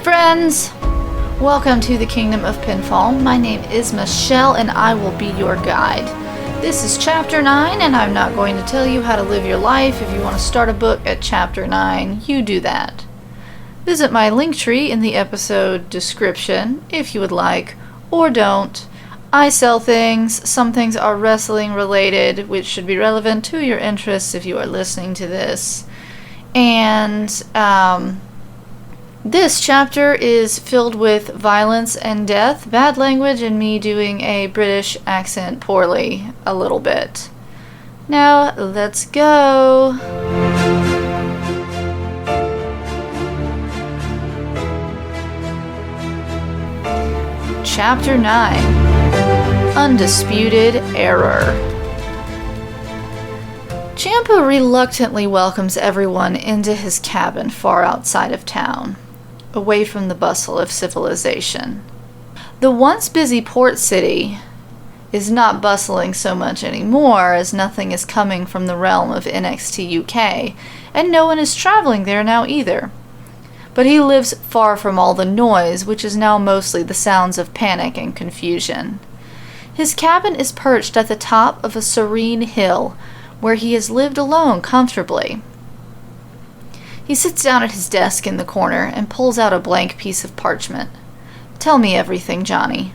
friends! Welcome to the Kingdom of Pinfall. My name is Michelle and I will be your guide. This is Chapter 9 and I'm not going to tell you how to live your life. If you want to start a book at Chapter 9, you do that. Visit my link tree in the episode description if you would like, or don't. I sell things. Some things are wrestling related, which should be relevant to your interests if you are listening to this. And this chapter is filled with violence and death, bad language, and me doing a British accent poorly a little bit. Now, let's go! Chapter 9: Undisputed Error. Ciampa reluctantly welcomes everyone into his cabin far outside of town, away from the bustle of civilization. The once busy port city is not bustling so much anymore, as nothing is coming from the realm of NXT UK, and no one is traveling there now either. But he lives far from all the noise, which is now mostly the sounds of panic and confusion. His cabin is perched at the top of a serene hill, where he has lived alone comfortably. He sits down at his desk in the corner and pulls out a blank piece of parchment. "Tell me everything, Johnny."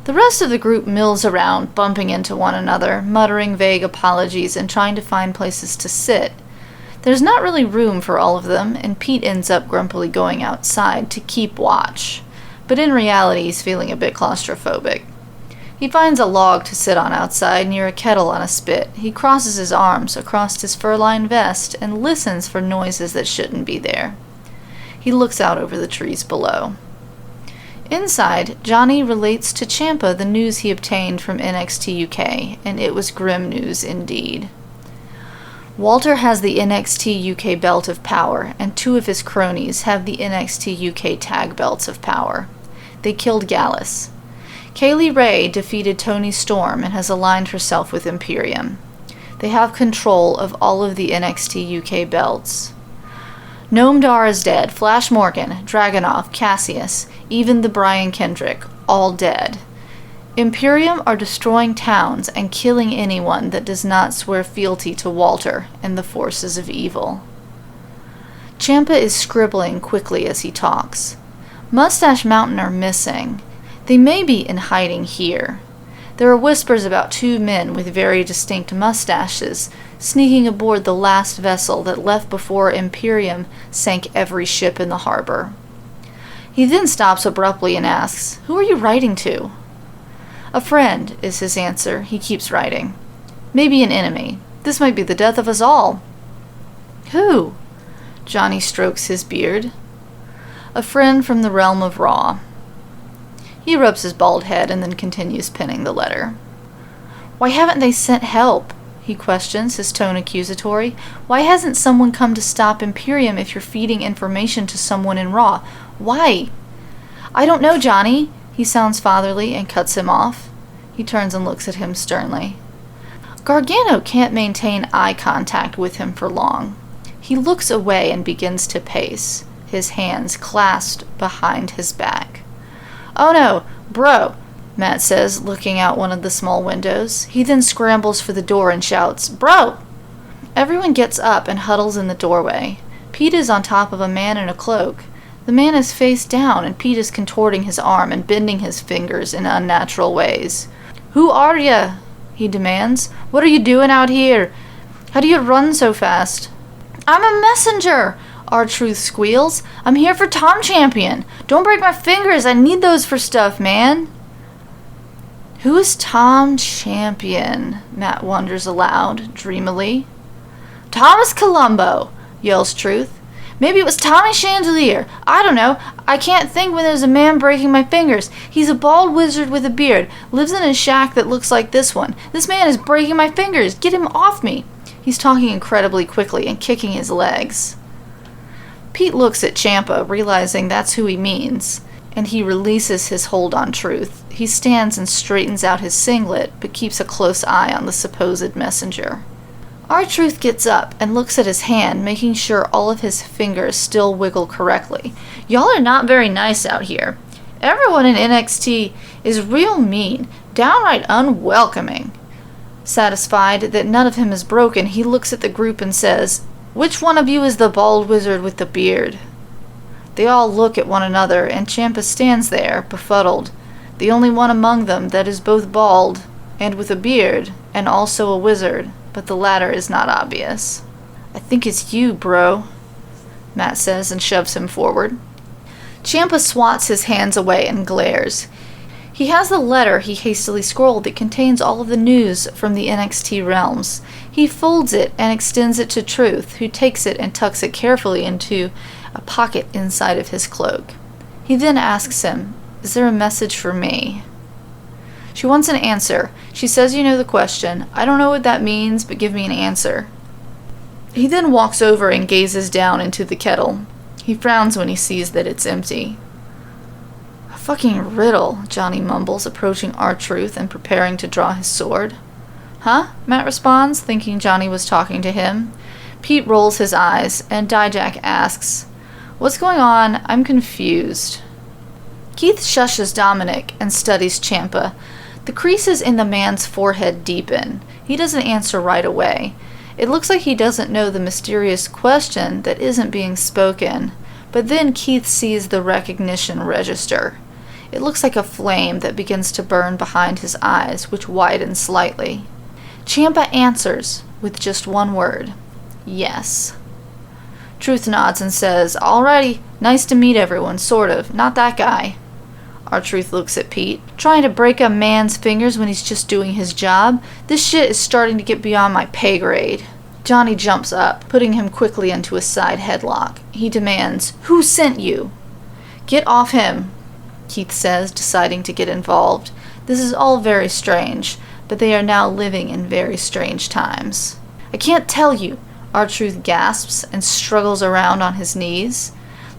The rest of the group mills around, bumping into one another, muttering vague apologies and trying to find places to sit. There's not really room for all of them, and Pete ends up grumpily going outside to keep watch. But in reality, he's feeling a bit claustrophobic. He finds a log to sit on outside near a kettle on a spit. He crosses his arms across his fur-lined vest and listens for noises that shouldn't be there. He looks out over the trees below. Inside, Johnny relates to Ciampa the news he obtained from NXT UK, and it was grim news indeed. Walter has the NXT UK belt of power, and two of his cronies have the NXT UK tag belts of power. They killed Gallus. Kaylee Ray defeated Toni Storm and has aligned herself with Imperium. They have control of all of the NXT UK belts. Noam Dar is dead, Flash Morgan, Dragunov, Cassius, even the Brian Kendrick, all dead. Imperium are destroying towns and killing anyone that does not swear fealty to Walter and the forces of evil. Ciampa is scribbling quickly as he talks. Mustache Mountain are missing. They may be in hiding here. There are whispers about two men with very distinct mustaches sneaking aboard the last vessel that left before Imperium sank every ship in the harbor. He then stops abruptly and asks, "Who are you writing to?" "A friend," is his answer. He keeps writing. "Maybe an enemy. This might be the death of us all." "Who?" Johnny strokes his beard. "A friend from the realm of Raw." He rubs his bald head and then continues penning the letter. "Why haven't they sent help?" he questions, his tone accusatory. "Why hasn't someone come to stop Imperium if you're feeding information to someone in Raw? Why?" "I don't know, Johnny." He sounds fatherly and cuts him off. He turns and looks at him sternly. Gargano can't maintain eye contact with him for long. He looks away and begins to pace, his hands clasped behind his back. "Oh no, bro," Matt says, looking out one of the small windows. He then scrambles for the door and shouts, "Bro!" Everyone gets up and huddles in the doorway. Pete is on top of a man in a cloak. The man is face down, and Pete is contorting his arm and bending his fingers in unnatural ways. "Who are ya?" he demands. "What are you doing out here? How do you run so fast?" "I'm a messenger," R-Truth squeals. "I'm here for Tom Champion. Don't break my fingers. I need those for stuff, man." "Who is Tom Champion?" Matt wonders aloud, dreamily. "Thomas Colombo," yells Truth. "Maybe it was Tommy Chandelier. I don't know. I can't think when there's a man breaking my fingers. He's a bald wizard with a beard. Lives in a shack that looks like this one. This man is breaking my fingers. Get him off me." He's talking incredibly quickly and kicking his legs. Pete looks at Ciampa, realizing that's who he means, and he releases his hold on Truth. He stands and straightens out his singlet, but keeps a close eye on the supposed messenger. R-Truth gets up and looks at his hand, making sure all of his fingers still wiggle correctly. Y'all are not very nice out here. Everyone in NXT is real mean, downright unwelcoming. Satisfied that none of him is broken, he looks at the group and says, "Which one of you is the bald wizard with the beard?" They all look at one another, and Ciampa stands there, befuddled, the only one among them that is both bald and with a beard, and also a wizard, but the latter is not obvious. "I think it's you, bro," Matt says and shoves him forward. Ciampa swats his hands away and glares. He has the letter he hastily scrolled that contains all of the news from the NXT realms. He folds it and extends it to Truth, who takes it and tucks it carefully into a pocket inside of his cloak. He then asks him, "Is there a message for me?" She wants an answer. She says you know the question. "I don't know what that means, but give me an answer." He then walks over and gazes down into the kettle. He frowns when he sees that it's empty. "A fucking riddle," Johnny mumbles, approaching R-Truth and preparing to draw his sword. "Huh?" Matt responds, thinking Johnny was talking to him. Pete rolls his eyes, and Dijak asks, "What's going on? I'm confused." Keith shushes Dominic and studies Ciampa. The creases in the man's forehead deepen. He doesn't answer right away. It looks like he doesn't know the mysterious question that isn't being spoken, but then Keith sees the recognition register. It looks like a flame that begins to burn behind his eyes, which widen slightly. Ciampa answers with just one word, "Yes." Truth nods and says, "Alrighty, nice to meet everyone, sort of. Not that guy." R-Truth looks at Pete. "Trying to break a man's fingers when he's just doing his job? This shit is starting to get beyond my pay grade." Johnny jumps up, putting him quickly into a side headlock. He demands, "Who sent you?" "Get off him," Keith says, deciding to get involved. This is all very strange, but they are now living in very strange times. "I can't tell you," R-Truth gasps and struggles around on his knees.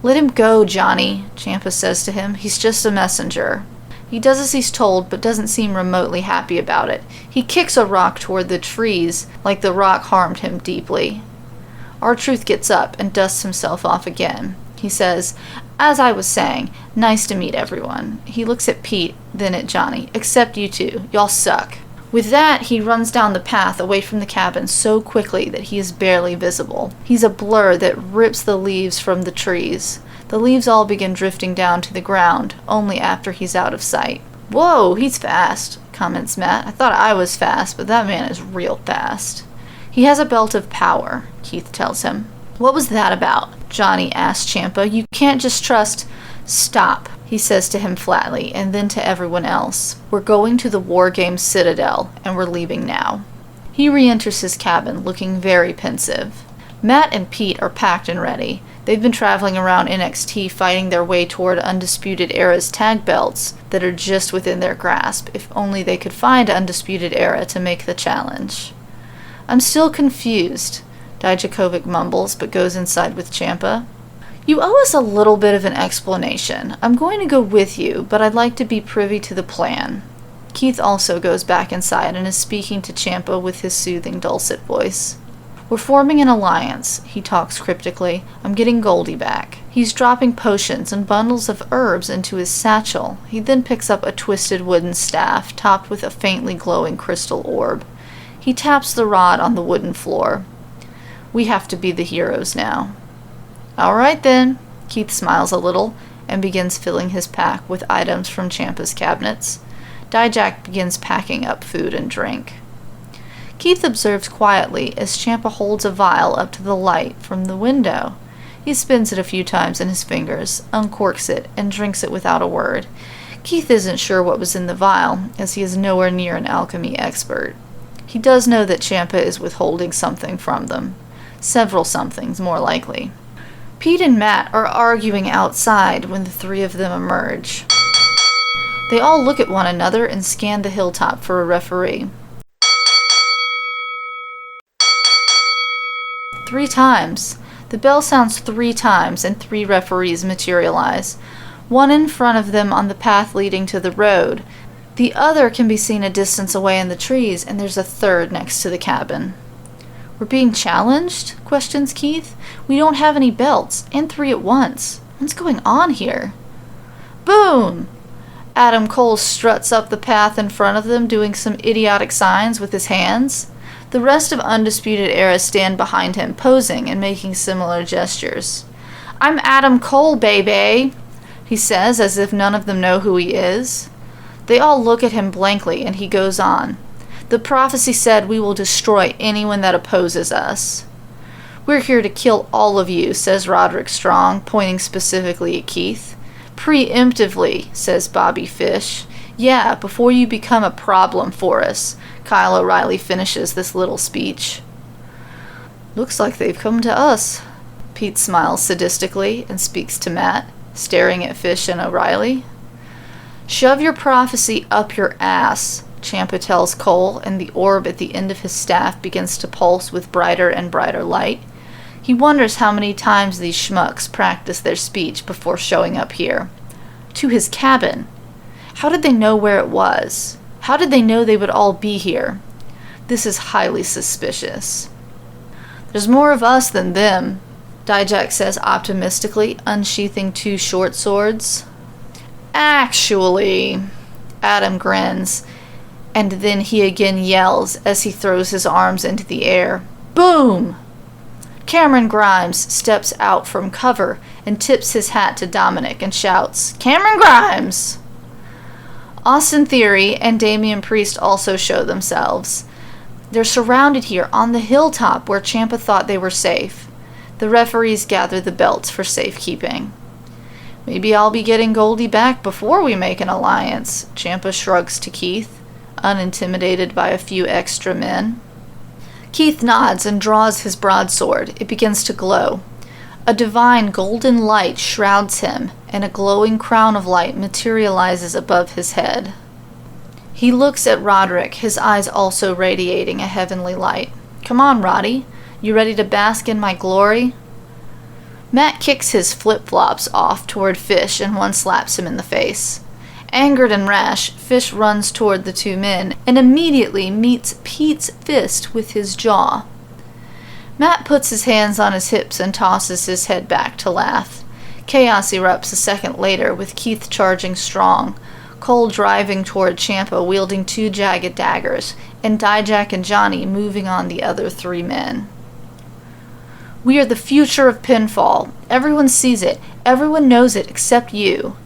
"Let him go, Johnny," Ciampa says to him. "He's just a messenger." He does as he's told, but doesn't seem remotely happy about it. He kicks a rock toward the trees, like the rock harmed him deeply. R-Truth gets up and dusts himself off again. He says, "As I was saying, nice to meet everyone." He looks at Pete, then at Johnny. "Except you two. Y'all suck." With that, he runs down the path away from the cabin so quickly that he is barely visible. He's a blur that rips the leaves from the trees. The leaves all begin drifting down to the ground, only after he's out of sight. "Whoa, he's fast," comments Matt. "I thought I was fast, but that man is real fast." "He has a belt of power," Keith tells him. "What was that about?" Johnny asks Ciampa. "You can't just trust—" "Stop," he says to him flatly, and then to everyone else. "We're going to the War Games Citadel, and we're leaving now." He re-enters his cabin, looking very pensive. Matt and Pete are packed and ready. They've been traveling around NXT fighting their way toward Undisputed Era's tag belts that are just within their grasp, if only they could find Undisputed Era to make the challenge. "I'm still confused," Dijakovic mumbles, but goes inside with Ciampa. "You owe us a little bit of an explanation. I'm going to go with you, but I'd like to be privy to the plan." Keith also goes back inside and is speaking to Ciampa with his soothing, dulcet voice. "We're forming an alliance," he talks cryptically. "I'm getting Goldie back." He's dropping potions and bundles of herbs into his satchel. He then picks up a twisted wooden staff topped with a faintly glowing crystal orb. He taps the rod on the wooden floor. "We have to be the heroes now." "All right then." Keith smiles a little and begins filling his pack with items from Ciampa's cabinets. Dijak begins packing up food and drink. Keith observes quietly as Ciampa holds a vial up to the light from the window. He spins it a few times in his fingers, uncorks it, and drinks it without a word. Keith isn't sure what was in the vial, as he is nowhere near an alchemy expert. He does know that Ciampa is withholding something from them. Several somethings, more likely. Pete and Matt are arguing outside when the three of them emerge. They all look at one another and scan the hilltop for a referee. 3 times. The bell sounds 3 times and 3 referees materialize. One in front of them on the path leading to the road. The other can be seen a distance away in the trees, and there's a third next to the cabin. We're being challenged? Questions Keith. We don't have any belts, and 3 at once. What's going on here? Boom! Adam Cole struts up the path in front of them, doing some idiotic signs with his hands. The rest of Undisputed Era stand behind him, posing and making similar gestures. I'm Adam Cole, baby, he says, as if none of them know who he is. They all look at him blankly, and he goes on. The prophecy said we will destroy anyone that opposes us. We're here to kill all of you, says Roderick Strong, pointing specifically at Keith. Preemptively, says Bobby Fish. Yeah, before you become a problem for us, Kyle O'Reilly finishes this little speech. Looks like they've come to us. Pete smiles sadistically and speaks to Matt, staring at Fish and O'Reilly. Shove your prophecy up your ass, Ciampa tells Cole, and the orb at the end of his staff begins to pulse with brighter and brighter light. He wonders how many times these schmucks practice their speech before showing up here. To his cabin. How did they know where it was? How did they know they would all be here? This is highly suspicious. There's more of us than them, Dijak says optimistically, unsheathing 2 short swords. Actually, Adam grins, and then he again yells as he throws his arms into the air. Boom! Cameron Grimes steps out from cover and tips his hat to Dominic and shouts, Cameron Grimes! Austin Theory and Damian Priest also show themselves. They're surrounded here on the hilltop where Ciampa thought they were safe. The referees gather the belts for safekeeping. Maybe I'll be getting Goldie back before we make an alliance, Ciampa shrugs to Keith, unintimidated by a few extra men. Keith nods and draws his broadsword. It begins to glow. A divine golden light shrouds him, and a glowing crown of light materializes above his head. He looks at Roderick, his eyes also radiating a heavenly light. Come on, Roddy. You ready to bask in my glory? Matt kicks his flip-flops off toward Fish, and one slaps him in the face. Angered and rash, Fish runs toward the 2 men and immediately meets Pete's fist with his jaw. Matt puts his hands on his hips and tosses his head back to laugh. Chaos erupts a second later, with Keith charging strong, Cole driving toward Ciampa wielding 2 jagged daggers, and Dijak and Johnny moving on the other 3 men. We are the future of pinfall. Everyone sees it. Everyone knows it except you.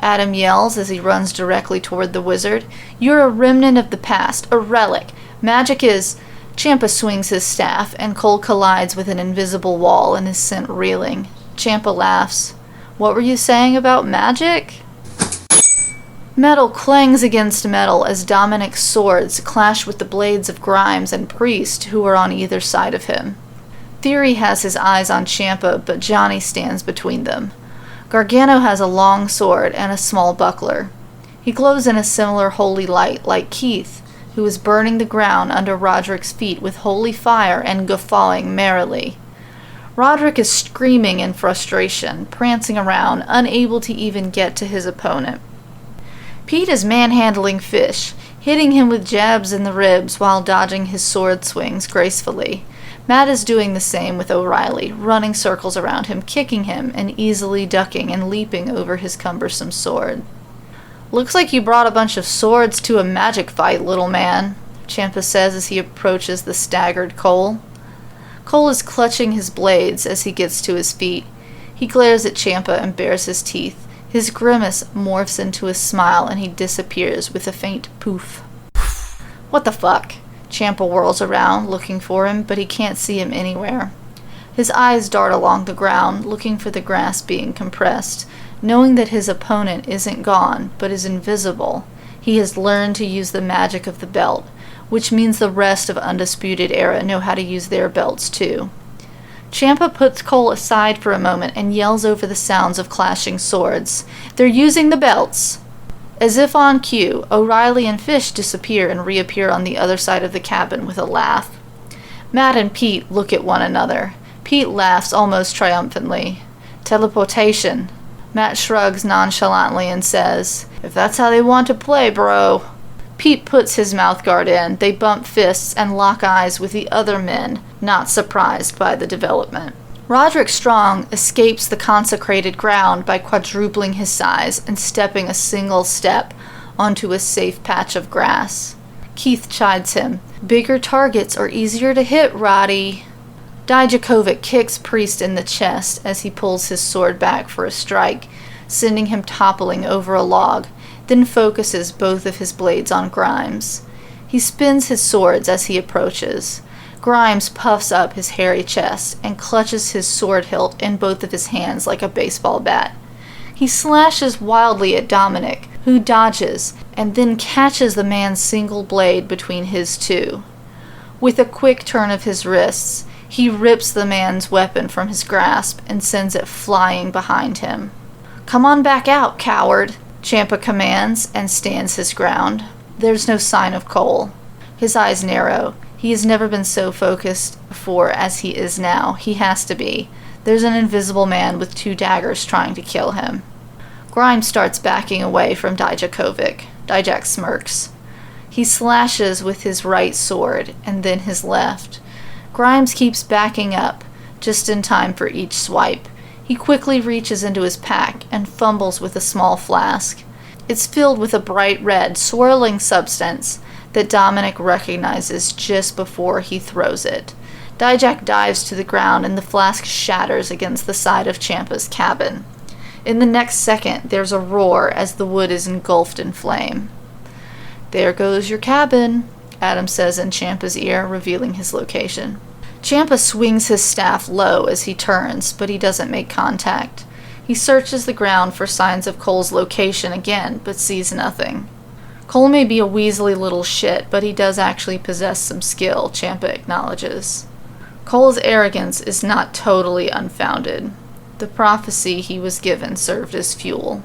Adam yells as he runs directly toward the wizard. You're a remnant of the past, a relic. Magic is... Ciampa swings his staff, and Cole collides with an invisible wall and is sent reeling. Ciampa laughs. What were you saying about magic? Metal clangs against metal as Dominic's swords clash with the blades of Grimes and Priest, who are on either side of him. Theory has his eyes on Ciampa, but Johnny stands between them. Gargano has a long sword and a small buckler. He glows in a similar holy light, like Keith, who is burning the ground under Roderick's feet with holy fire and guffawing merrily. Roderick is screaming in frustration, prancing around, unable to even get to his opponent. Pete is manhandling Fish, hitting him with jabs in the ribs while dodging his sword swings gracefully. Matt is doing the same with O'Reilly, running circles around him, kicking him, and easily ducking and leaping over his cumbersome sword. Looks like you brought a bunch of swords to a magic fight, little man, Ciampa says as he approaches the staggered Cole. Cole is clutching his blades as he gets to his feet. He glares at Ciampa and bares his teeth. His grimace morphs into a smile and he disappears with a faint poof. What the fuck? Ciampa whirls around, looking for him, but he can't see him anywhere. His eyes dart along the ground, looking for the grass being compressed. Knowing that his opponent isn't gone, but is invisible, he has learned to use the magic of the belt, which means the rest of Undisputed Era know how to use their belts too. Ciampa puts Cole aside for a moment and yells over the sounds of clashing swords. They're using the belts! As if on cue, O'Reilly and Fish disappear and reappear on the other side of the cabin with a laugh. Matt and Pete look at one another. Pete laughs almost triumphantly. Teleportation. Matt shrugs nonchalantly and says, If that's how they want to play, bro. Pete puts his mouthguard in. They bump fists and lock eyes with the other men, not surprised by the development. Roderick Strong escapes the consecrated ground by quadrupling his size and stepping a single step onto a safe patch of grass. Keith chides him. "Bigger targets are easier to hit, Roddy." Dijakovic kicks Priest in the chest as he pulls his sword back for a strike, sending him toppling over a log, then focuses both of his blades on Grimes. He spins his swords as he approaches. Grimes puffs up his hairy chest and clutches his sword hilt in both of his hands like a baseball bat. He slashes wildly at Dominic, who dodges and then catches the man's single blade between his two. With a quick turn of his wrists, he rips the man's weapon from his grasp and sends it flying behind him. "Come on back out, coward," Ciampa commands and stands his ground. There's no sign of Cole. His eyes narrow. He has never been so focused before as he is now. He has to be. There's an invisible man with 2 daggers trying to kill him. Grimes starts backing away from Dijakovic. Dijak smirks. He slashes with his right sword and then his left. Grimes keeps backing up, just in time for each swipe. He quickly reaches into his pack and fumbles with a small flask. It's filled with a bright red, swirling substance that Dominic recognizes just before he throws it. Dijak dives to the ground and the flask shatters against the side of Ciampa's cabin. In the next second, there's a roar as the wood is engulfed in flame. "There goes your cabin," Adam says in Ciampa's ear, revealing his location. Ciampa swings his staff low as he turns, but he doesn't make contact. He searches the ground for signs of Cole's location again, but sees nothing. Cole may be a weaselly little shit, but he does actually possess some skill, Ciampa acknowledges. Cole's arrogance is not totally unfounded. The prophecy he was given served as fuel.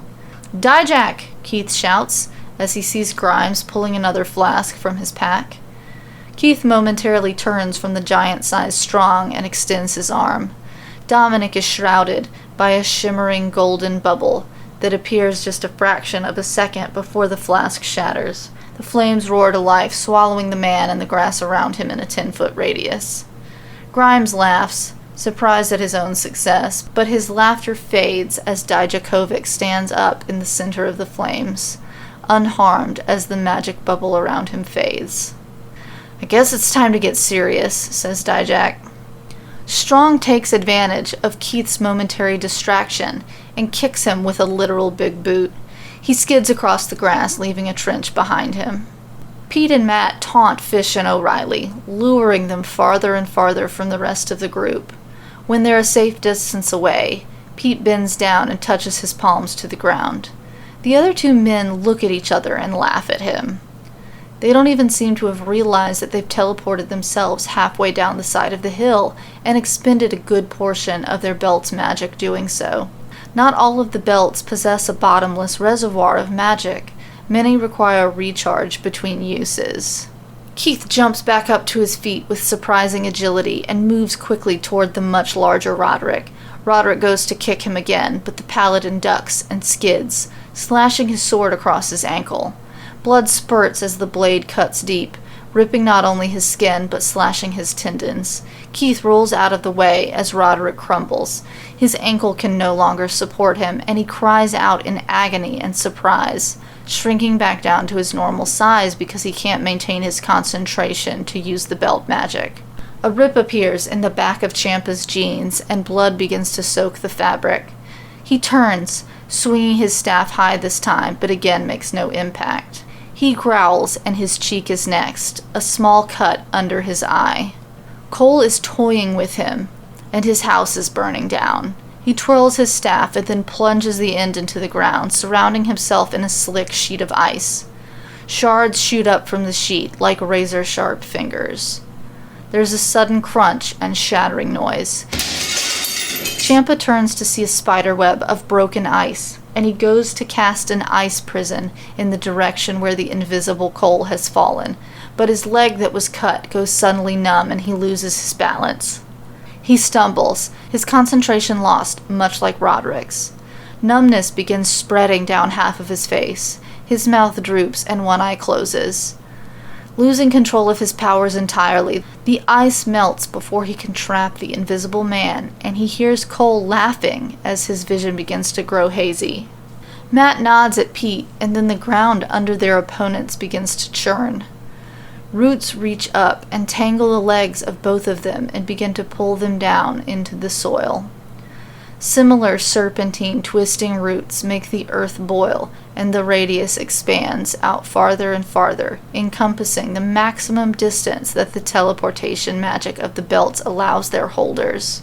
"Dijak!" Keith shouts as he sees Grimes pulling another flask from his pack. Keith momentarily turns from the giant-sized Strong and extends his arm. Dominic is shrouded by a shimmering golden bubble that appears just a fraction of a second before the flask shatters. The flames roar to life, swallowing the man and the grass around him in a 10-foot radius. Grimes laughs, surprised at his own success, but his laughter fades as Dijakovic stands up in the center of the flames, unharmed as the magic bubble around him fades. "I guess it's time to get serious," says Dijak. Strong takes advantage of Keith's momentary distraction and kicks him with a literal big boot. He skids across the grass, leaving a trench behind him. Pete and Matt taunt Fish and O'Reilly, luring them farther and farther from the rest of the group. When they're a safe distance away, Pete bends down and touches his palms to the ground. The other 2 men look at each other and laugh at him. They don't even seem to have realized that they've teleported themselves halfway down the side of the hill and expended a good portion of their belt's magic doing so. Not all of the belts possess a bottomless reservoir of magic. Many require recharge between uses. Keith jumps back up to his feet with surprising agility and moves quickly toward the much larger Roderick. Roderick goes to kick him again, but the paladin ducks and skids, slashing his sword across his ankle. Blood spurts as the blade cuts deep, ripping not only his skin but slashing his tendons. Keith rolls out of the way as Roderick crumbles. His ankle can no longer support him, and he cries out in agony and surprise, shrinking back down to his normal size because he can't maintain his concentration to use the belt magic. A rip appears in the back of Ciampa's jeans, and blood begins to soak the fabric. He turns, swinging his staff high this time, but again makes no impact. He growls, and his cheek is next, a small cut under his eye. Cole is toying with him, and his house is burning down. He twirls his staff and then plunges the end into the ground, surrounding himself in a slick sheet of ice. Shards shoot up from the sheet like razor-sharp fingers. There's a sudden crunch and shattering noise. Ciampa turns to see a spiderweb of broken ice, and he goes to cast an ice prison in the direction where the invisible Cole has fallen, but his leg that was cut goes suddenly numb and he loses his balance. He stumbles, his concentration lost, much like Roderick's. Numbness begins spreading down half of his face. His mouth droops and one eye closes. Losing control of his powers entirely, the ice melts before he can trap the invisible man, and he hears Cole laughing as his vision begins to grow hazy. Matt nods at Pete, and then the ground under their opponents begins to churn. Roots reach up and tangle the legs of both of them and begin to pull them down into the soil. Similar serpentine twisting roots make the earth boil, and the radius expands out farther and farther, encompassing the maximum distance that the teleportation magic of the belts allows their holders.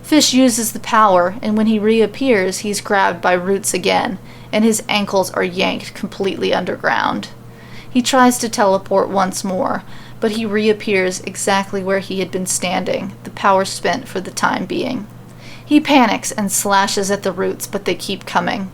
Fish uses the power, and when he reappears, he's grabbed by roots again, and his ankles are yanked completely underground. He tries to teleport once more, but he reappears exactly where he had been standing, the power spent for the time being. He panics and slashes at the roots, but they keep coming.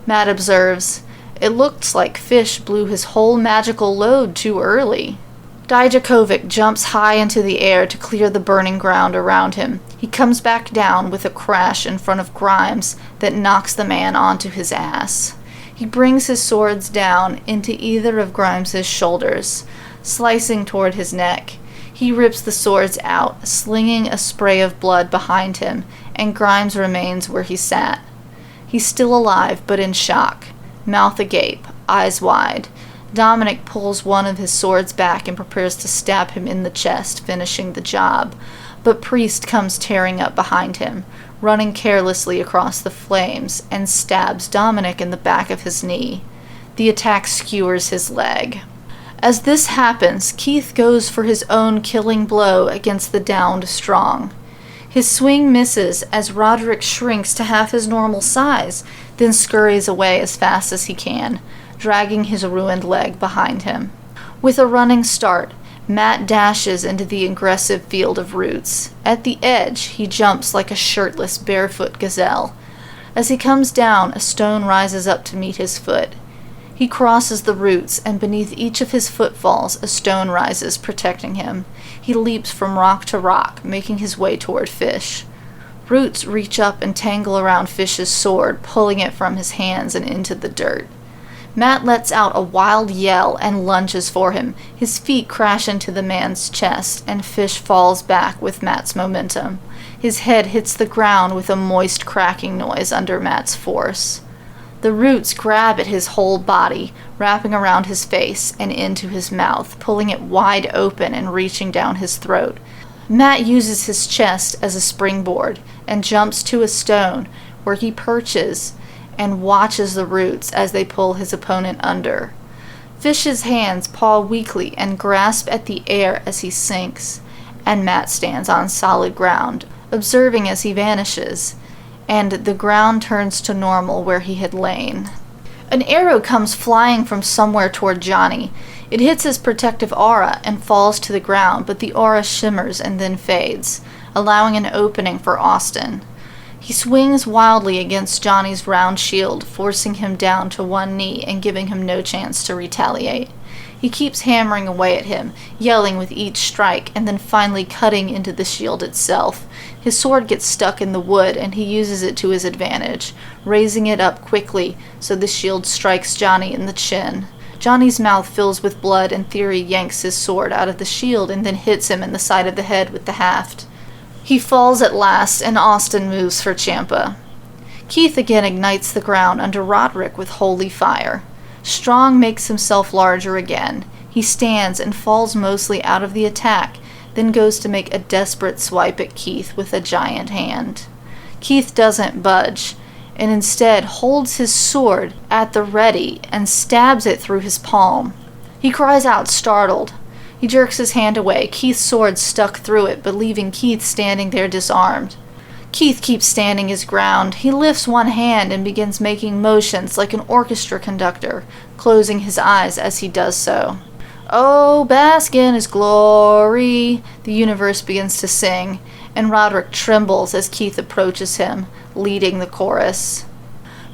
Matt observes, "It looks like Fish blew his whole magical load too early." Dijakovic jumps high into the air to clear the burning ground around him. He comes back down with a crash in front of Grimes that knocks the man onto his ass. He brings his swords down into either of Grimes's shoulders, slicing toward his neck. He rips the swords out, slinging a spray of blood behind him, and Grimes remains where he sat. He's still alive, but in shock, mouth agape, eyes wide. Dominic pulls one of his swords back and prepares to stab him in the chest, finishing the job. But Priest comes tearing up behind him, running carelessly across the flames, and stabs Dominic in the back of his knee. The attack skewers his leg. As this happens, Keith goes for his own killing blow against the downed Strong. His swing misses as Roderick shrinks to half his normal size, then scurries away as fast as he can, dragging his ruined leg behind him. With a running start, Matt dashes into the aggressive field of roots. At the edge, he jumps like a shirtless, barefoot gazelle. As he comes down, a stone rises up to meet his foot. He crosses the roots, and beneath each of his footfalls, a stone rises, protecting him. He leaps from rock to rock, making his way toward Fish. Roots reach up and tangle around Fish's sword, pulling it from his hands and into the dirt. Matt lets out a wild yell and lunges for him. His feet crash into the man's chest, and Fish falls back with Matt's momentum. His head hits the ground with a moist cracking noise under Matt's force. The roots grab at his whole body, wrapping around his face and into his mouth, pulling it wide open and reaching down his throat. Matt uses his chest as a springboard and jumps to a stone where he perches and watches the roots as they pull his opponent under. Fish's hands paw weakly and grasp at the air as he sinks, and Matt stands on solid ground, observing as he vanishes, and the ground turns to normal where he had lain. An arrow comes flying from somewhere toward Johnny. It hits his protective aura and falls to the ground, but the aura shimmers and then fades, allowing an opening for Austin. He swings wildly against Johnny's round shield, forcing him down to one knee and giving him no chance to retaliate. He keeps hammering away at him, yelling with each strike, and then finally cutting into the shield itself. His sword gets stuck in the wood, and he uses it to his advantage, raising it up quickly so the shield strikes Johnny in the chin. Johnny's mouth fills with blood, and Theory yanks his sword out of the shield and then hits him in the side of the head with the haft. He falls at last, and Austin moves for Ciampa. Keith again ignites the ground under Roderick with holy fire. Strong makes himself larger again. He stands and falls mostly out of the attack, then goes to make a desperate swipe at Keith with a giant hand. Keith doesn't budge, and instead holds his sword at the ready and stabs it through his palm. He cries out, startled. He jerks his hand away, Keith's sword stuck through it, but leaving Keith standing there disarmed. Keith keeps standing his ground. He lifts one hand and begins making motions like an orchestra conductor, closing his eyes as he does so. "Oh, bask in his glory," the universe begins to sing, and Roderick trembles as Keith approaches him, leading the chorus.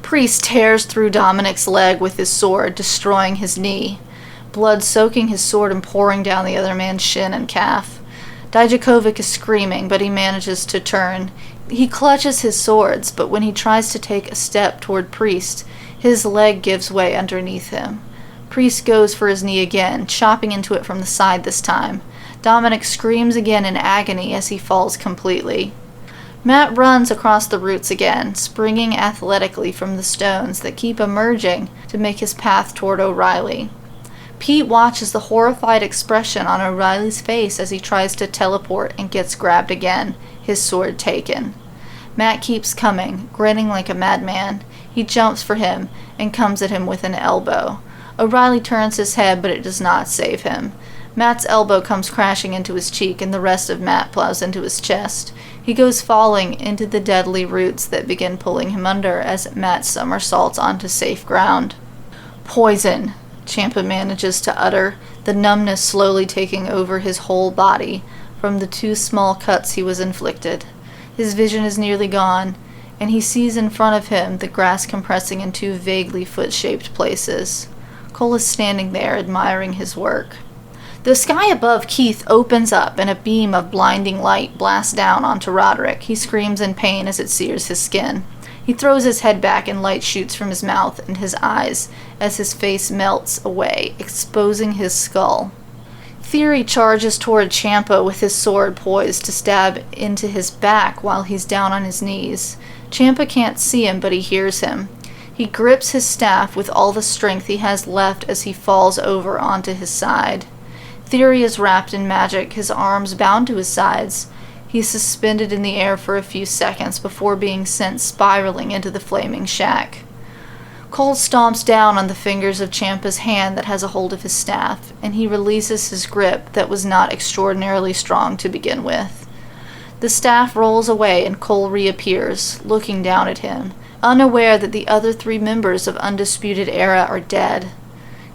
Priest tears through Dominic's leg with his sword, destroying his knee, blood soaking his sword and pouring down the other man's shin and calf. Dijakovic is screaming, but he manages to turn. He clutches his swords, but when he tries to take a step toward Priest, His leg gives way underneath him. Priest goes for his knee again, chopping into it from the side this time. Dominic screams again in agony as he falls completely. Matt runs across the roots again, springing athletically from the stones that keep emerging to make his path toward O'Reilly. Pete watches the horrified expression on O'Reilly's face as he tries to teleport and gets grabbed again, his sword taken. Matt keeps coming, grinning like a madman. He jumps for him and comes at him with an elbow. O'Reilly turns his head, but it does not save him. Matt's elbow comes crashing into his cheek, and the rest of Matt plows into his chest. He goes falling into the deadly roots that begin pulling him under as Matt somersaults onto safe ground. "Poison," Ciampa manages to utter, the numbness slowly taking over his whole body from the 2 small cuts he was inflicted. His vision is nearly gone, and he sees in front of him the grass compressing in 2 vaguely foot-shaped places. Cole is standing there, admiring his work. The sky above Keith opens up, and a beam of blinding light blasts down onto Roderick. He screams in pain as it sears his skin. He throws his head back, and light shoots from his mouth and his eyes as his face melts away, exposing his skull. Theory charges toward Ciampa with his sword poised to stab into his back while he's down on his knees. Ciampa can't see him, but he hears him. He grips his staff with all the strength he has left as he falls over onto his side. Theory is wrapped in magic, his arms bound to his sides. He's suspended in the air for a few seconds before being sent spiraling into the flaming shack. Cole stomps down on the fingers of Ciampa's hand that has a hold of his staff, and he releases his grip that was not extraordinarily strong to begin with. The staff rolls away and Cole reappears, looking down at him, unaware that the other 3 members of Undisputed Era are dead.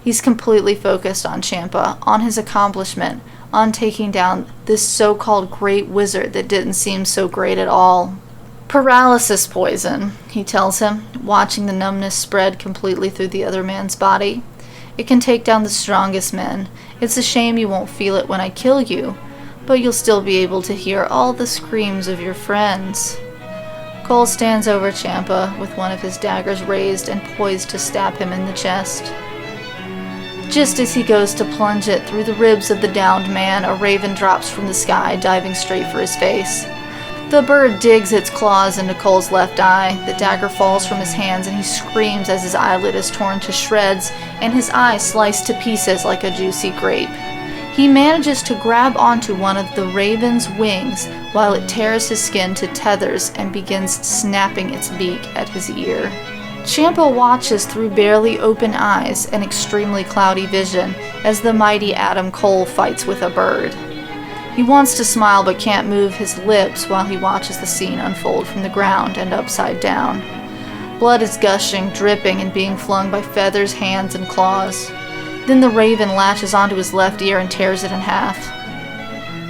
He's completely focused on Ciampa, on his accomplishment, on taking down this so-called great wizard that didn't seem so great at all. "Paralysis poison," he tells him, watching the numbness spread completely through the other man's body. "It can take down the strongest men. It's a shame you won't feel it when I kill you, but you'll still be able to hear all the screams of your friends." Cole stands over Ciampa with one of his daggers raised and poised to stab him in the chest. Just as he goes to plunge it through the ribs of the downed man, a raven drops from the sky, diving straight for his face. The bird digs its claws into Cole's left eye. The dagger falls from his hands, and he screams as his eyelid is torn to shreds and his eye sliced to pieces like a juicy grape. He manages to grab onto one of the raven's wings while it tears his skin to tethers and begins snapping its beak at his ear. Ciampa watches through barely open eyes and extremely cloudy vision as the mighty Adam Cole fights with a bird. He wants to smile but can't move his lips while he watches the scene unfold from the ground and upside down. Blood is gushing, dripping, and being flung by feathers, hands, and claws. Then the raven latches onto his left ear and tears it in half.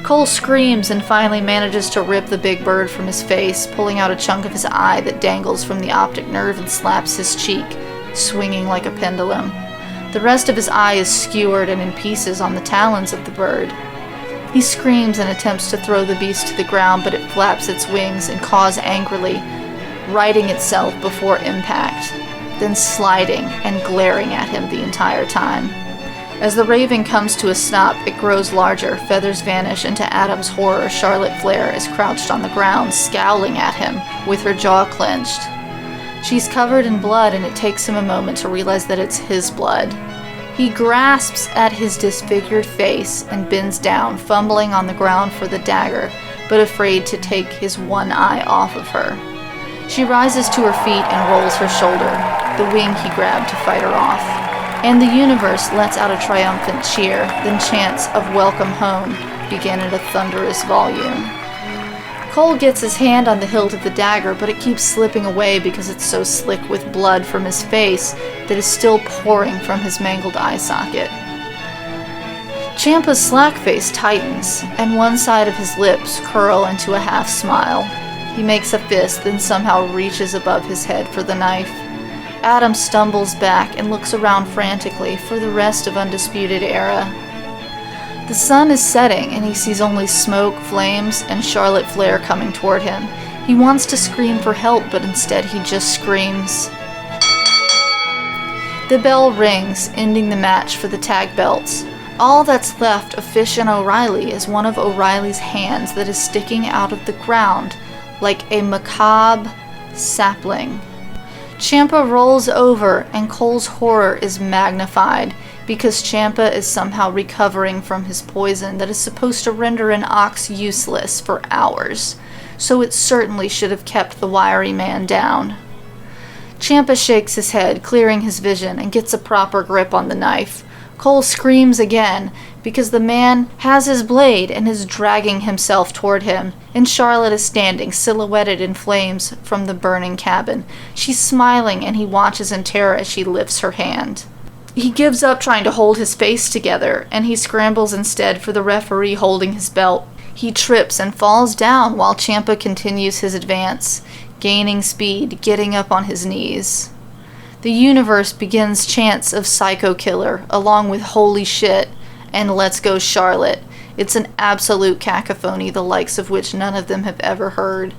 Cole screams and finally manages to rip the big bird from his face, pulling out a chunk of his eye that dangles from the optic nerve and slaps his cheek, swinging like a pendulum. The rest of his eye is skewered and in pieces on the talons of the bird. He screams and attempts to throw the beast to the ground, but it flaps its wings and caws angrily, righting itself before impact, then sliding and glaring at him the entire time. As the raven comes to a stop, it grows larger, feathers vanish, and to Adam's horror, Charlotte Flair is crouched on the ground, scowling at him, with her jaw clenched. She's covered in blood, and it takes him a moment to realize that it's his blood. He grasps at his disfigured face and bends down, fumbling on the ground for the dagger, but afraid to take his one eye off of her. She rises to her feet and rolls her shoulder, the wing he grabbed to fight her off. And the universe lets out a triumphant cheer, then chants of welcome home begin at a thunderous volume. Cole gets his hand on the hilt of the dagger, but it keeps slipping away because it's so slick with blood from his face that is still pouring from his mangled eye socket. Ciampa's slack face tightens, and one side of his lips curl into a half smile. He makes a fist, then somehow reaches above his head for the knife. Adam stumbles back and looks around frantically for the rest of Undisputed Era. The sun is setting, and he sees only smoke, flames, and Charlotte Flair coming toward him. He wants to scream for help, but instead he just screams. The bell rings, ending the match for the tag belts. All that's left of Fish and O'Reilly is one of O'Reilly's hands that is sticking out of the ground like a macabre sapling. Ciampa rolls over and Cole's horror is magnified because Ciampa is somehow recovering from his poison that is supposed to render an ox useless for hours, so it certainly should have kept the wiry man down. Ciampa shakes his head, clearing his vision, and gets a proper grip on the knife. Cole screams again because the man has his blade and is dragging himself toward him, and Charlotte is standing, silhouetted in flames from the burning cabin. She's smiling and he watches in terror as she lifts her hand. He gives up trying to hold his face together, and he scrambles instead for the referee holding his belt. He trips and falls down while Ciampa continues his advance, gaining speed, getting up on his knees. The universe begins chants of Psycho Killer, along with Holy Shit and Let's Go Charlotte. It's an absolute cacophony, the likes of which none of them have ever heard.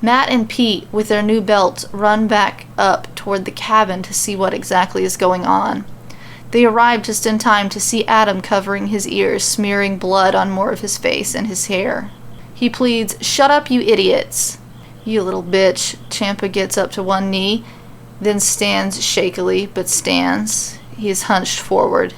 Matt and Pete, with their new belts, run back up toward the cabin to see what exactly is going on. They arrive just in time to see Adam covering his ears, smearing blood on more of his face and his hair. He pleads, "Shut up, you idiots." "You little bitch." Ciampa gets up to one knee, then stands shakily, but stands. He is hunched forward.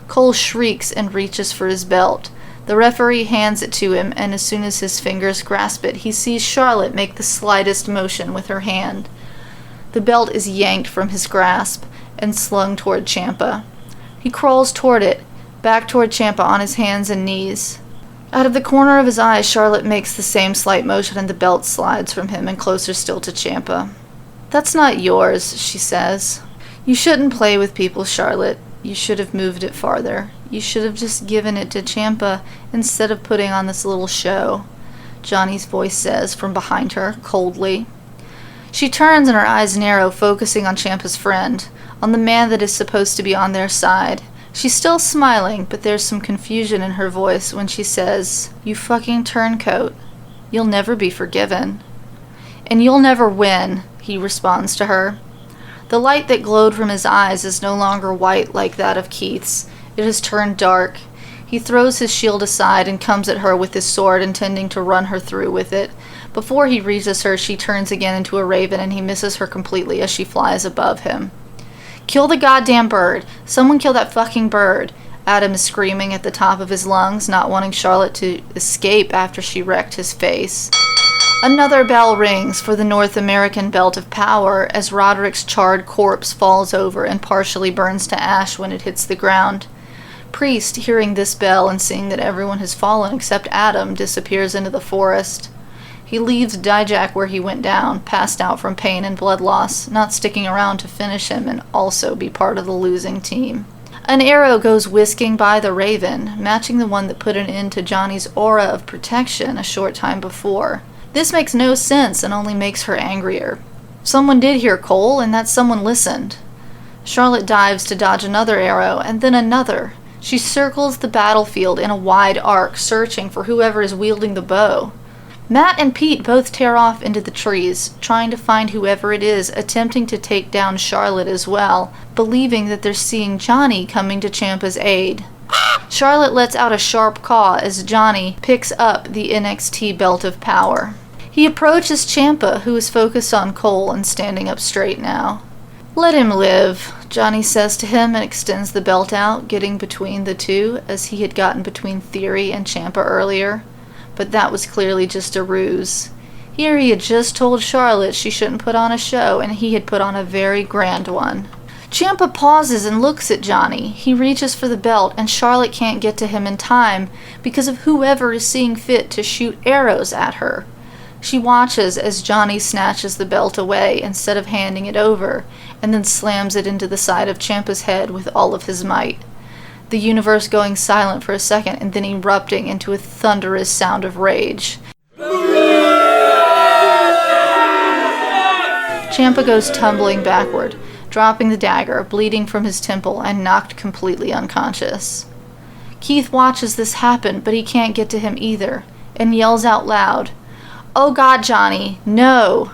Cole shrieks and reaches for his belt. The referee hands it to him, and as soon as his fingers grasp it, he sees Charlotte make the slightest motion with her hand. The belt is yanked from his grasp and slung toward Ciampa. He crawls toward it, back toward Ciampa on his hands and knees. Out of the corner of his eye, Charlotte makes the same slight motion and the belt slides from him and closer still to Ciampa. "That's not yours," she says. "You shouldn't play with people, Charlotte. You should have moved it farther. You should have just given it to Ciampa instead of putting on this little show," Johnny's voice says from behind her, coldly. She turns and her eyes narrow, focusing on Ciampa's friend, on the man that is supposed to be on their side. She's still smiling, but there's some confusion in her voice when she says, "You fucking turncoat. You'll never be forgiven." "And you'll never win," he responds to her. The light that glowed from his eyes is no longer white like that of Keith's. It has turned dark. He throws his shield aside and comes at her with his sword, intending to run her through with it. Before he reaches her, she turns again into a raven, and he misses her completely as she flies above him. "Kill the goddamn bird! Someone kill that fucking bird!" Adam is screaming at the top of his lungs, not wanting Charlotte to escape after she wrecked his face. Another bell rings for the North American Belt of Power as Roderick's charred corpse falls over and partially burns to ash when it hits the ground. Priest, hearing this bell and seeing that everyone has fallen except Adam, disappears into the forest. He leaves Dijak where he went down, passed out from pain and blood loss, not sticking around to finish him and also be part of the losing team. An arrow goes whisking by the raven, matching the one that put an end to Johnny's aura of protection a short time before. This makes no sense and only makes her angrier. Someone did hear Cole, and that someone listened. Charlotte dives to dodge another arrow, and then another. She circles the battlefield in a wide arc, searching for whoever is wielding the bow. Matt and Pete both tear off into the trees, trying to find whoever it is, attempting to take down Charlotte as well, believing that they're seeing Johnny coming to Ciampa's aid. Charlotte lets out a sharp caw as Johnny picks up the NXT Belt of Power. He approaches Ciampa, who is focused on Cole and standing up straight now. "Let him live," Johnny says to him and extends the belt out, getting between the two as he had gotten between Theory and Ciampa earlier. But that was clearly just a ruse. Here he had just told Charlotte she shouldn't put on a show, and he had put on a very grand one. Ciampa pauses and looks at Johnny. He reaches for the belt, and Charlotte can't get to him in time because of whoever is seeing fit to shoot arrows at her. She watches as Johnny snatches the belt away instead of handing it over, and then slams it into the side of Ciampa's head with all of his might. The universe going silent for a second and then erupting into a thunderous sound of rage. Ciampa goes tumbling backward, dropping the dagger, bleeding from his temple, and knocked completely unconscious. Keith watches this happen, but he can't get to him either, and yells out loud, "Oh God, Johnny, no!"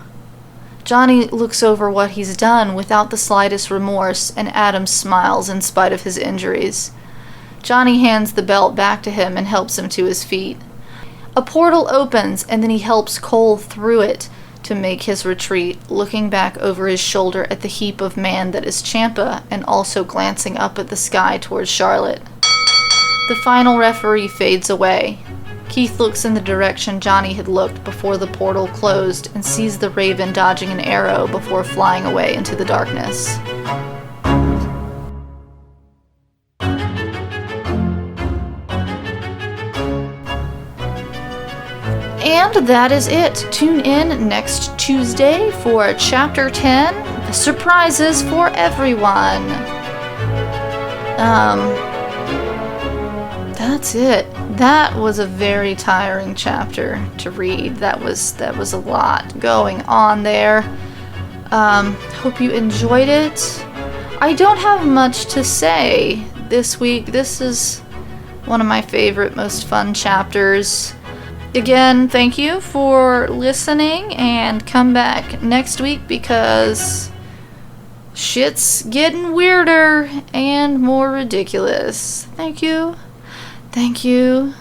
Johnny looks over what he's done without the slightest remorse, and Adam smiles in spite of his injuries. Johnny hands the belt back to him and helps him to his feet. A portal opens, and then he helps Cole through it to make his retreat, looking back over his shoulder at the heap of man that is Ciampa, and also glancing up at the sky towards Charlotte. The final referee fades away. Keith looks in the direction Johnny had looked before the portal closed and sees the Raven dodging an arrow before flying away into the darkness. And that is it. Tune in next Tuesday for Chapter 10, Surprises for Everyone. That's it. That was a very tiring chapter to read. That was a lot going on there. Hope you enjoyed it. I don't have much to say this week. This is one of my favorite, most fun chapters. Again, thank you for listening, and come back next week because shit's getting weirder and more ridiculous. Thank you. Thank you.